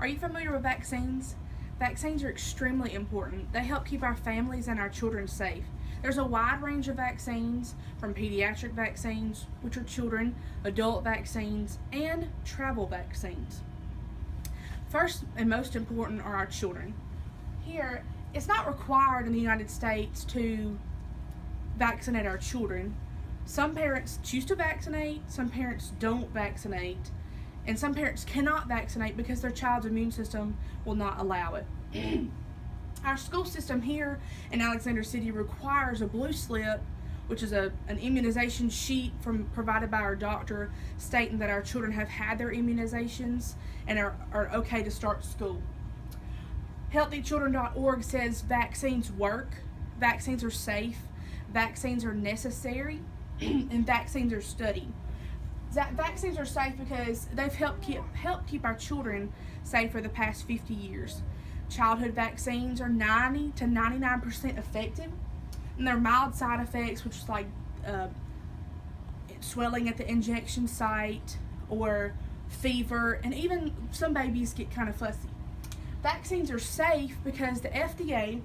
Are you familiar with vaccines? Vaccines are extremely important. They help keep our families and our children safe. There's a wide range of vaccines, from pediatric vaccines, which are children, adult vaccines, and travel vaccines. First and most important are our children. Here, it's not required in the United States to vaccinate our children. Some parents choose to vaccinate, some parents don't vaccinate, and some parents cannot vaccinate because their child's immune system will not allow it. Our school system here in Alexander City requires a blue slip, which is an immunization sheet provided by our doctor, stating that our children have had their immunizations and are okay to start school. HealthyChildren.org says vaccines work, vaccines are safe, vaccines are necessary, and vaccines are studied. Vaccines are safe because they've helped keep our children safe for the past 50 years. Childhood vaccines are 90 to 99% effective, and there are mild side effects, which is like swelling at the injection site or fever, and even some babies get kind of fussy. Vaccines are safe because the FDA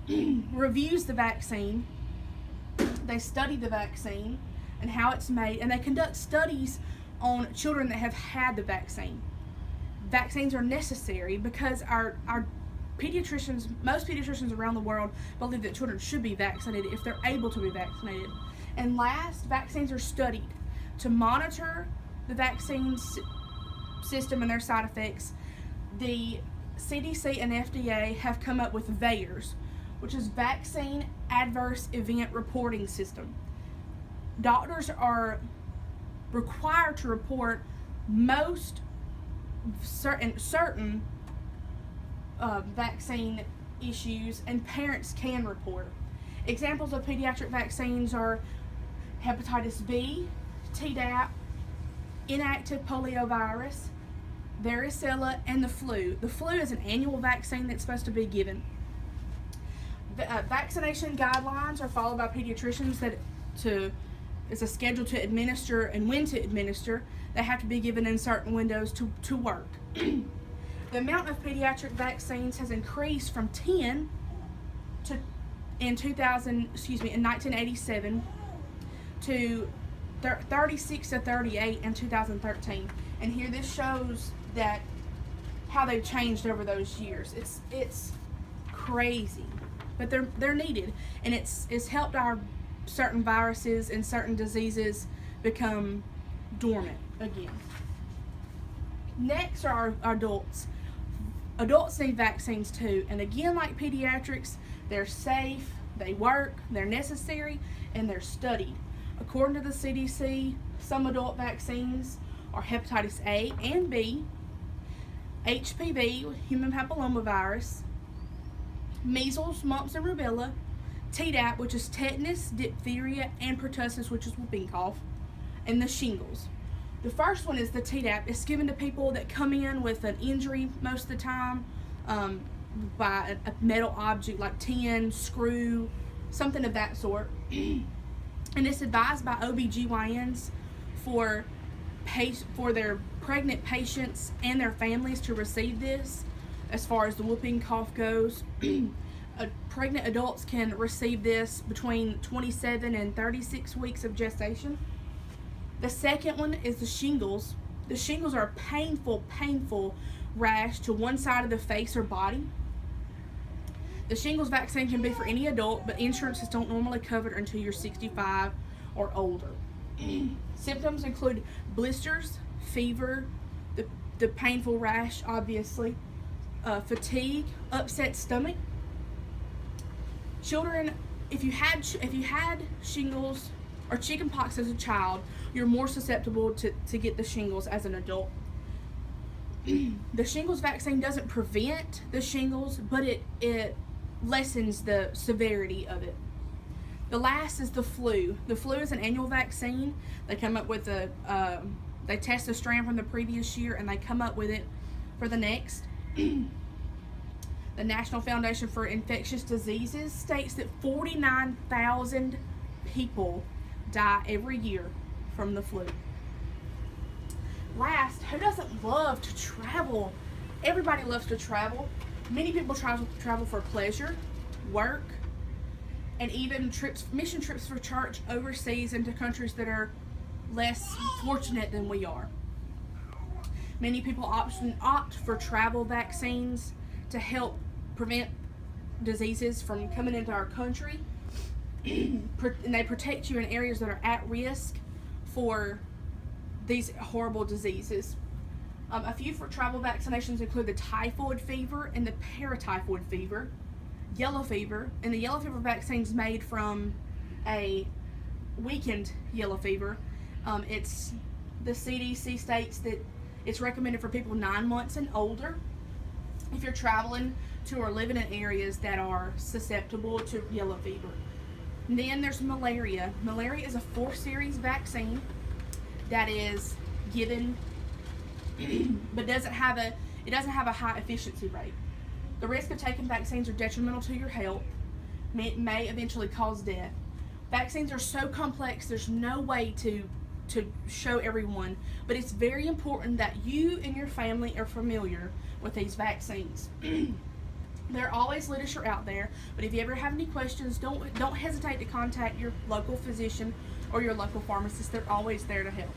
reviews the vaccine, they study the vaccine and how it's made, and they conduct studies on children that have had the vaccine. Vaccines are necessary because our pediatricians, most pediatricians around the world, believe that children should be vaccinated if they're able to be vaccinated. And last, vaccines are studied to monitor the vaccine system and their side effects. The CDC and FDA have come up with VAERS, which is Vaccine Adverse Event Reporting System. Doctors are required to report most certain vaccine issues, and parents can report. Examples of pediatric vaccines are hepatitis B, Tdap, inactive poliovirus, varicella, and the flu. The flu is an annual vaccine that's supposed to be given. Vaccination guidelines are followed by pediatricians that is a schedule to administer and when to administer. They have to be given in certain windows to work. The amount of pediatric vaccines has increased from 10 in 1987 to 36 to 38 in 2013. And here this shows that how they've changed over those years. It's crazy, but they're needed, and it's helped our certain viruses and certain diseases become dormant again. Next are our adults. Adults need vaccines too, and again, like pediatrics, they're safe, they work, they're necessary, and they're studied. According to the CDC, some adult vaccines are hepatitis A and B, HPV, human papillomavirus, measles, mumps, and rubella, Tdap, which is tetanus, diphtheria, and pertussis, which is whooping cough, and the shingles. The first one is the Tdap. It's given to people that come in with an injury most of the time by a metal object like tin, screw, something of that sort. And it's advised by OBGYNs for their pregnant patients and their families to receive this. As far as the whooping cough goes, pregnant adults can receive this between 27 and 36 weeks of gestation. The second one is the shingles. The shingles are a painful rash to one side of the face or body. The shingles vaccine can be for any adult, but insurances don't normally cover it until you're 65 or older. Symptoms include blisters, fever, the painful rash, obviously, fatigue, upset stomach. Children, if you had shingles or chickenpox as a child, you're more susceptible to get the shingles as an adult. The shingles vaccine doesn't prevent the shingles, but it lessens the severity of it. The last is the flu. The flu is an annual vaccine. They come up with they test the strand from the previous year and they come up with it for the next. The National Foundation for Infectious Diseases states that 49,000 people die every year from the flu. Last, who doesn't love to travel Everybody loves to travel. Many people travel for pleasure, work, and even mission trips for church overseas into countries that are less fortunate than we are. Many people opt for travel vaccines to help prevent diseases from coming into our country, and they protect you in areas that are at risk for these horrible diseases. A few for travel vaccinations include the typhoid fever and the paratyphoid fever, yellow fever, and the yellow fever vaccine is made from a weakened yellow fever. It's the CDC states that it's recommended for people 9 months and older if you're traveling to or living in areas that are susceptible to yellow fever. And then there's malaria. Malaria is a 4 series vaccine that is given but doesn't have a high efficiency rate. The risk of taking vaccines are detrimental to your health. It may eventually cause death. Vaccines are so complex, there's no way to show everyone, but it's very important that you and your family are familiar with these vaccines. There are always literature out there, but if you ever have any questions, don't hesitate to contact your local physician or your local pharmacist. They're always there to help.